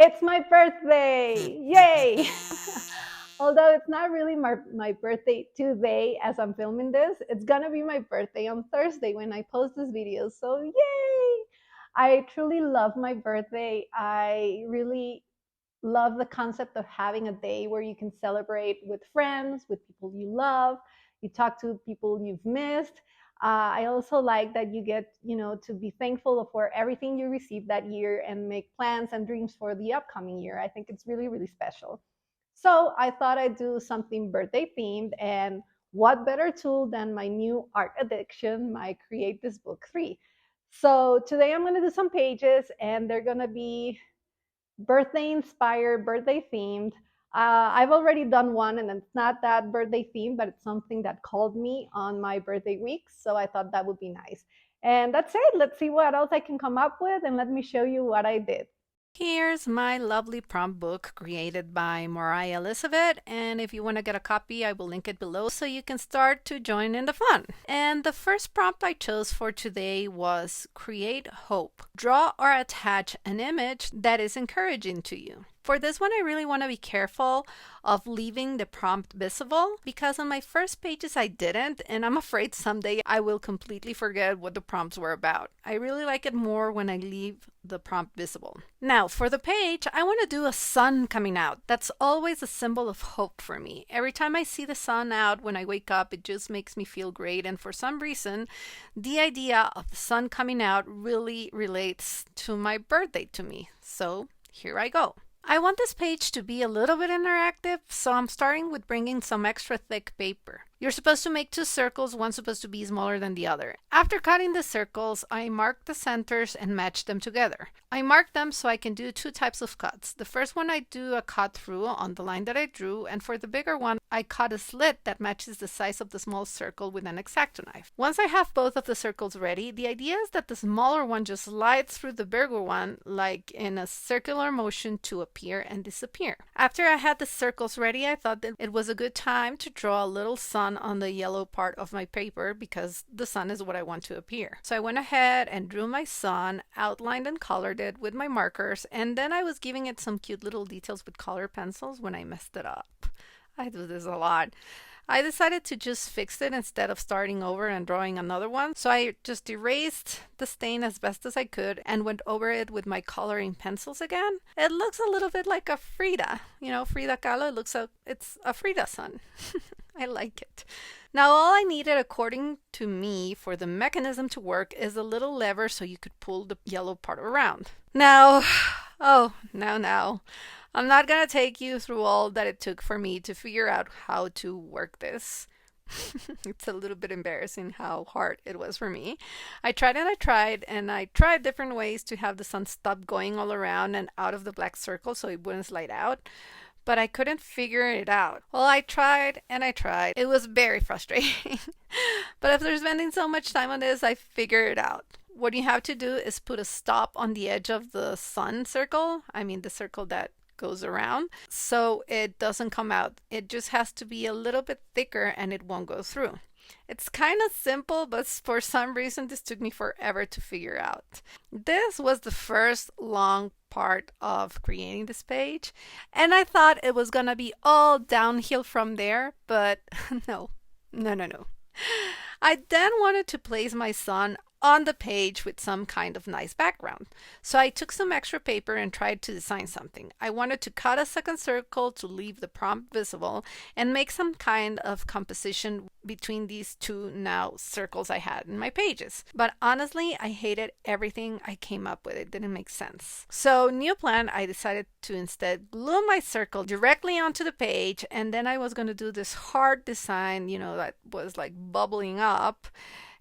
It's my birthday! Yay! Although it's not really my birthday today as I'm filming this, it's gonna be my birthday on Thursday when I post this video. So, yay! I truly love my birthday. I really love the concept of having a day where you can celebrate with friends, with people you love, you talk to people you've missed. I also like that you get, to be thankful for everything you received that year and make plans and dreams for the upcoming year. I think it's really, really special. So I thought I'd do something birthday themed, and what better tool than my new art addiction, my Create This Book 3. So today I'm going to do some pages, and they're going to be birthday inspired, birthday themed. I've already done one, and it's not that birthday themed, but it's something that called me on my birthday week. So I thought that would be nice. And that's it. Let's see what else I can come up with, and let me show you what I did. Here's my lovely prompt book created by Mariah Elizabeth, and if you want to get a copy, I will link it below so you can start to join in the fun. And the first prompt I chose for today was Create Hope. Draw or attach an image that is encouraging to you. For this one, I really want to be careful of leaving the prompt visible because on my first pages I didn't, and I'm afraid someday I will completely forget what the prompts were about. I really like it more when I leave the prompt visible. Now, for the page, I want to do a sun coming out. That's always a symbol of hope for me. Every time I see the sun out when I wake up, it just makes me feel great, and for some reason, the idea of the sun coming out really relates to my birthday to me. So, here I go. I want this page to be a little bit interactive, so I'm starting with bringing some extra thick paper. You're supposed to make two circles, one supposed to be smaller than the other. After cutting the circles, I mark the centers and match them together. I mark them so I can do two types of cuts. The first one I do a cut through on the line that I drew, and for the bigger one, I cut a slit that matches the size of the small circle with an X-Acto knife. Once I have both of the circles ready, the idea is that the smaller one just slides through the bigger one like in a circular motion to appear and disappear. After I had the circles ready, I thought that it was a good time to draw a little sun on the yellow part of my paper because the sun is what I want to appear. So I went ahead and drew my sun, outlined and colored it with my markers, and then I was giving it some cute little details with color pencils when I messed it up. I do this a lot. I decided to just fix it instead of starting over and drawing another one. So I just erased the stain as best as I could and went over it with my coloring pencils again. It looks a little bit like a Frida. Frida Kahlo, it's a Frida sun. I like it. Now all I needed, according to me, for the mechanism to work is a little lever so you could pull the yellow part around. Now, now. I'm not going to take you through all that it took for me to figure out how to work this. It's a little bit embarrassing how hard it was for me. I tried and I tried different ways to have the sun stop going all around and out of the black circle so it wouldn't slide out. But I couldn't figure it out. Well, I tried and I tried. It was very frustrating. But after spending so much time on this, I figured it out. What you have to do is put a stop on the edge of the sun circle. I mean, the circle that goes around, so it doesn't come out. It just has to be a little bit thicker and it won't go through. It's kind of simple, but for some reason this took me forever to figure out. This was the first long part of creating this page, and I thought it was gonna be all downhill from there, but no. I then wanted to place my sun on the page with some kind of nice background. So I took some extra paper and tried to design something. I wanted to cut a second circle to leave the prompt visible and make some kind of composition between these two now circles I had in my pages. But honestly, I hated everything I came up with. It didn't make sense. So new plan, I decided to instead glue my circle directly onto the page, and then I was going to do this hard design, that was like bubbling up.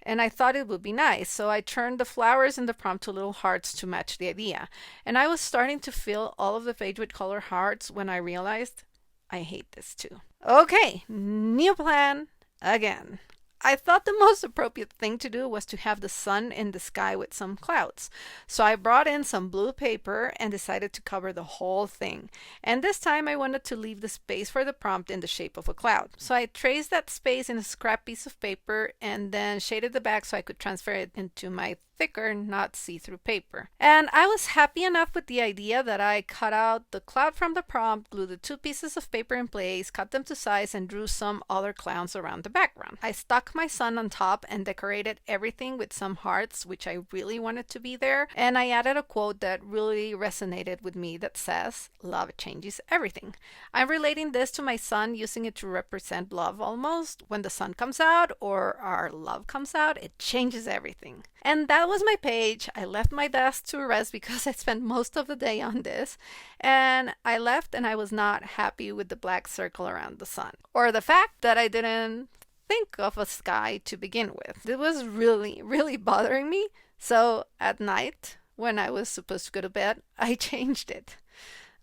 And I thought it would be nice, so I turned the flowers in the prompt to little hearts to match the idea. And I was starting to fill all of the page with color hearts when I realized I hate this too. Okay, new plan again. I thought the most appropriate thing to do was to have the sun in the sky with some clouds. So I brought in some blue paper and decided to cover the whole thing. And this time I wanted to leave the space for the prompt in the shape of a cloud. So I traced that space in a scrap piece of paper and then shaded the back so I could transfer it into my thicker, not see-through paper. And I was happy enough with the idea that I cut out the cloud from the prompt, glued the two pieces of paper in place, cut them to size, and drew some other clowns around the background. I stuck my sun on top and decorated everything with some hearts, which I really wanted to be there. And I added a quote that really resonated with me that says, "Love changes everything." I'm relating this to my son, using it to represent love almost. When the sun comes out or our love comes out, it changes everything. And that was my page. I left my desk to rest because I spent most of the day on this. And I left and I was not happy with the black circle around the sun. Or the fact that I didn't think of a sky to begin with. It was really, really bothering me. So at night, when I was supposed to go to bed, I changed it.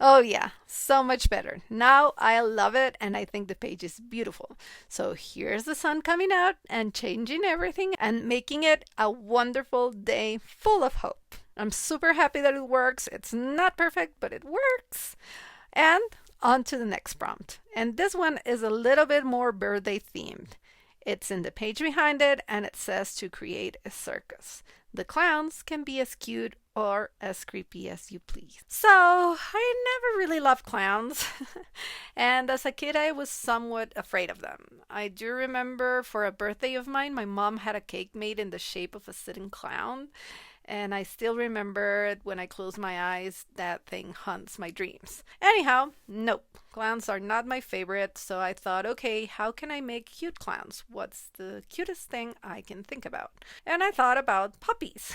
Oh, yeah, so much better. Now I love it and I think the page is beautiful. So here's the sun coming out and changing everything and making it a wonderful day full of hope. I'm super happy that it works. It's not perfect, but it works. And on to the next prompt. And this one is a little bit more birthday themed. It's in the page behind it and it says to create a circus. The clowns can be as cute or as creepy as you please. So, I never really loved clowns. And as a kid, I was somewhat afraid of them. I do remember for a birthday of mine, my mom had a cake made in the shape of a sitting clown. And I still remember it when I close my eyes, that thing haunts my dreams. Anyhow, nope. Clowns are not my favorite, so I thought, okay, how can I make cute clowns? What's the cutest thing I can think about? And I thought about puppies.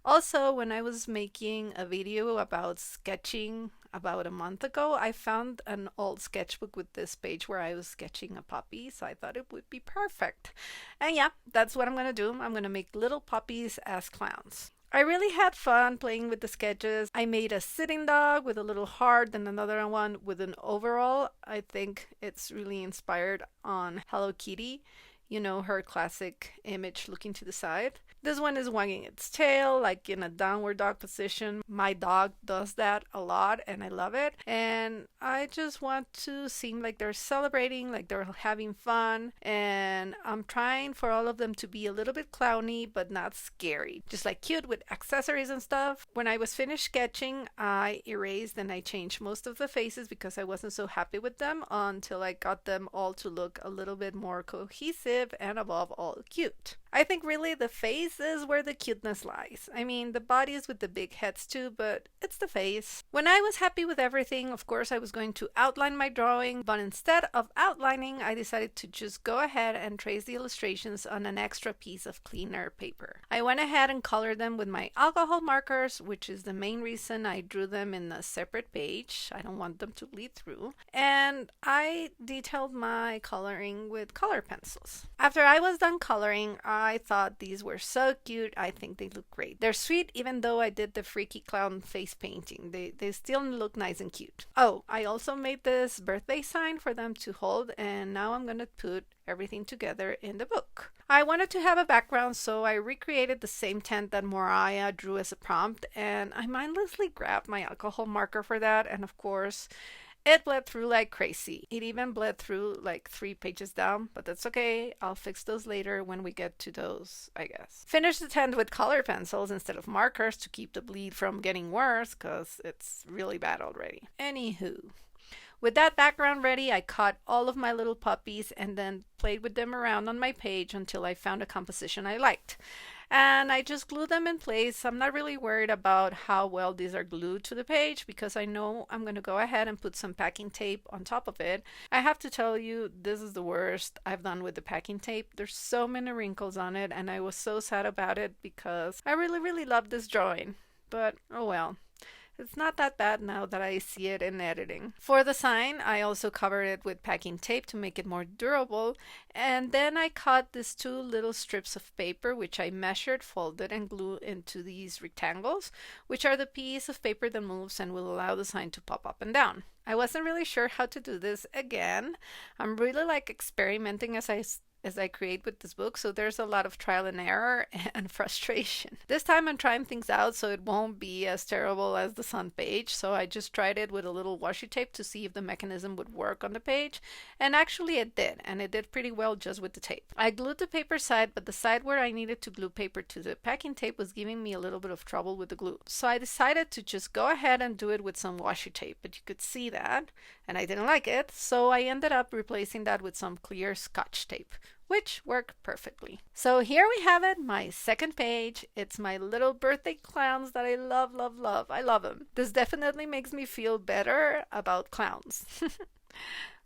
Also, when I was making a video about sketching about a month ago, I found an old sketchbook with this page where I was sketching a puppy, so I thought it would be perfect. And yeah, that's what I'm gonna do. I'm gonna make little puppies as clowns. I really had fun playing with the sketches. I made a sitting dog with a little heart and another one with an overall. I think it's really inspired on Hello Kitty. You know, her classic image looking to the side. This one is wagging its tail, like in a downward dog position. My dog does that a lot and I love it. And I just want to seem like they're celebrating, like they're having fun. And I'm trying for all of them to be a little bit clowny, but not scary. Just like cute with accessories and stuff. When I was finished sketching, I erased and I changed most of the faces because I wasn't so happy with them until I got them all to look a little bit more cohesive and above all cute. I think really the face is where the cuteness lies. I mean, the bodies with the big heads too, but it's the face. When I was happy with everything, of course, I was going to outline my drawing, but instead of outlining, I decided to just go ahead and trace the illustrations on an extra piece of cleaner paper. I went ahead and colored them with my alcohol markers, which is the main reason I drew them in a separate page. I don't want them to bleed through. And I detailed my coloring with color pencils. After I was done coloring, I thought these were so cute. I think they look great. They're sweet even though I did the freaky clown face painting. They still look nice and cute. Oh, I also made this birthday sign for them to hold and now I'm going to put everything together in the book. I wanted to have a background, so I recreated the same tent that Moriah drew as a prompt and I mindlessly grabbed my alcohol marker for that, and of course it bled through like crazy. It even bled through like 3 pages down, but that's okay. I'll fix those later when we get to those, I guess. Finish the tent with color pencils instead of markers to keep the bleed from getting worse, because it's really bad already. Anywho. With that background ready, I cut all of my little puppies and then played with them around on my page until I found a composition I liked. And I just glued them in place. I'm not really worried about how well these are glued to the page because I know I'm going to go ahead and put some packing tape on top of it. I have to tell you, this is the worst I've done with the packing tape. There's so many wrinkles on it and I was so sad about it because I really, really love this drawing. But oh well. It's not that bad now that I see it in editing. For the sign, I also covered it with packing tape to make it more durable. And then I cut these 2 little strips of paper, which I measured, folded, and glued into these rectangles, which are the piece of paper that moves and will allow the sign to pop up and down. I wasn't really sure how to do this again. I'm really like experimenting as I create with this book, so there's a lot of trial and error and frustration. This time I'm trying things out so it won't be as terrible as the Sun page, so I just tried it with a little washi tape to see if the mechanism would work on the page, and actually it did, and it did pretty well just with the tape. I glued the paper side, but the side where I needed to glue paper to the packing tape was giving me a little bit of trouble with the glue. So I decided to just go ahead and do it with some washi tape, but you could see that, and I didn't like it, so I ended up replacing that with some clear Scotch tape, which worked perfectly. So here we have it, my second page. It's my little birthday clowns that I love, love, love. I love them. This definitely makes me feel better about clowns.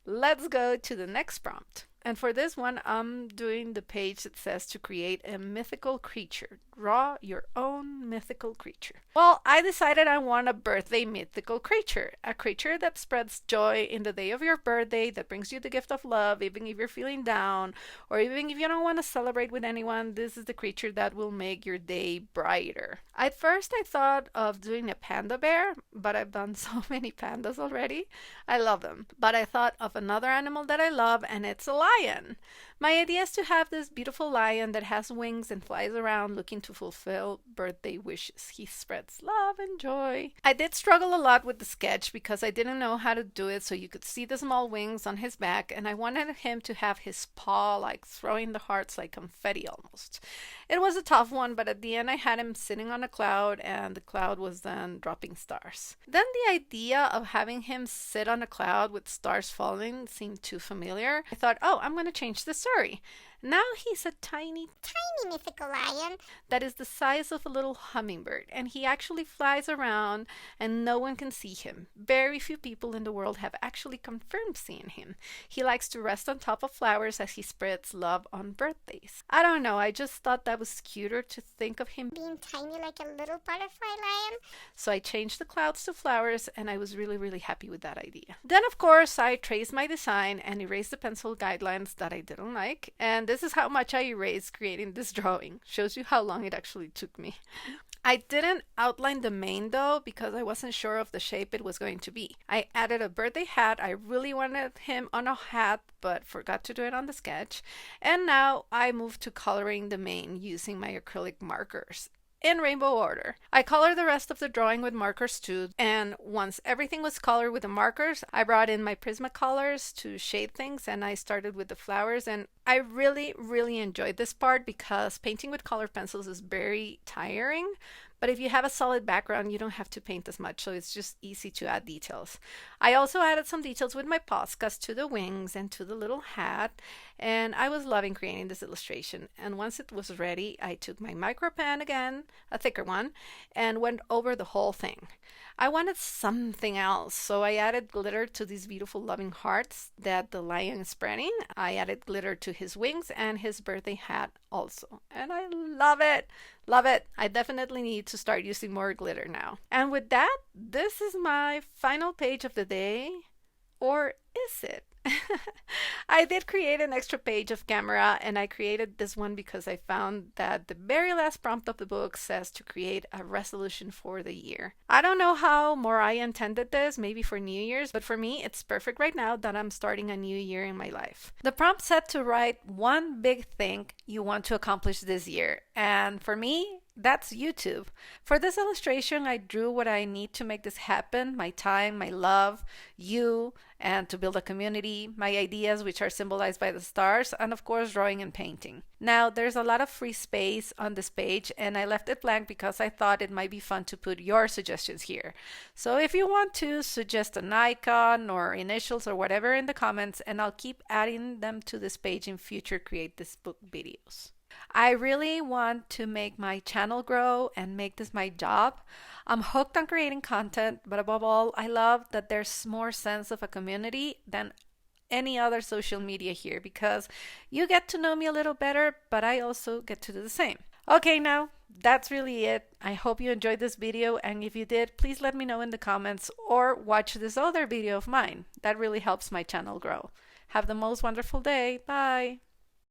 Let's go to the next prompt. And for this one, I'm doing the page that says to create a mythical creature. Draw your own mythical creature. Well, I decided I want a birthday mythical creature. A creature that spreads joy in the day of your birthday, that brings you the gift of love, even if you're feeling down, or even if you don't want to celebrate with anyone, this is the creature that will make your day brighter. At first, I thought of doing a panda bear, but I've done so many pandas already. I love them. But I thought of another animal that I love, and it's a lion. My idea is to have this beautiful lion that has wings and flies around looking to fulfill birthday wishes. He spreads love and joy. I did struggle a lot with the sketch because I didn't know how to do it so you could see the small wings on his back, and I wanted him to have his paw like throwing the hearts like confetti almost. It was a tough one, but at the end I had him sitting on a cloud, and the cloud was then dropping stars. Then the idea of having him sit on a cloud with stars falling seemed too familiar. I thought, oh, I'm going to change the story. Now he's a tiny mythical lion that is the size of a little hummingbird, and he actually flies around and no one can see him. Very few people in the world have actually confirmed seeing him. He likes to rest on top of flowers as he spreads love on birthdays. I don't know, I just thought that was cuter to think of him being tiny like a little butterfly lion. So I changed the clouds to flowers, and I was really, really happy with that idea. Then, of course, I traced my design and erased the pencil guidelines that I didn't like, and this is how much I erased creating this drawing. Shows you how long it actually took me. I didn't outline the mane though because I wasn't sure of the shape it was going to be. I added a birthday hat. I really wanted him on a hat but forgot to do it on the sketch. And now I moved to coloring the mane using my acrylic markers in rainbow order. I colored the rest of the drawing with markers too, and once everything was colored with the markers, I brought in my Prismacolors to shade things, and I started with the flowers, and I really, really enjoyed this part because painting with colored pencils is very tiring. But if you have a solid background, you don't have to paint as much, so it's just easy to add details. I also added some details with my Poscas to the wings and to the little hat, and I was loving creating this illustration. And once it was ready, I took my micro pen again, a thicker one, and went over the whole thing. I wanted something else, so I added glitter to these beautiful loving hearts that the lion is spreading. I added glitter to his wings and his birthday hat also, and I love it. Love it. I definitely need to start using more glitter now. And with that, this is my final page of the day. Or is it? I did create an extra page of camera, and I created this one because I found that the very last prompt of the book says to create a resolution for the year. I don't know how Morai intended this, maybe for New Year's, but for me it's perfect right now that I'm starting a new year in my life. The prompt said to write one big thing you want to accomplish this year, and for me, that's YouTube. For this illustration, I drew what I need to make this happen: my time, my love, you, and to build a community, my ideas, which are symbolized by the stars, and of course, drawing and painting. Now, there's a lot of free space on this page, and I left it blank because I thought it might be fun to put your suggestions here. So if you want to suggest an icon or initials or whatever in the comments, and I'll keep adding them to this page in future Create This Book videos. I really want to make my channel grow and make this my job. I'm hooked on creating content, but above all, I love that there's more sense of a community than any other social media here because you get to know me a little better, but I also get to do the same. Okay, now that's really it. I hope you enjoyed this video, and if you did, please let me know in the comments or watch this other video of mine. That really helps my channel grow. Have the most wonderful day. Bye.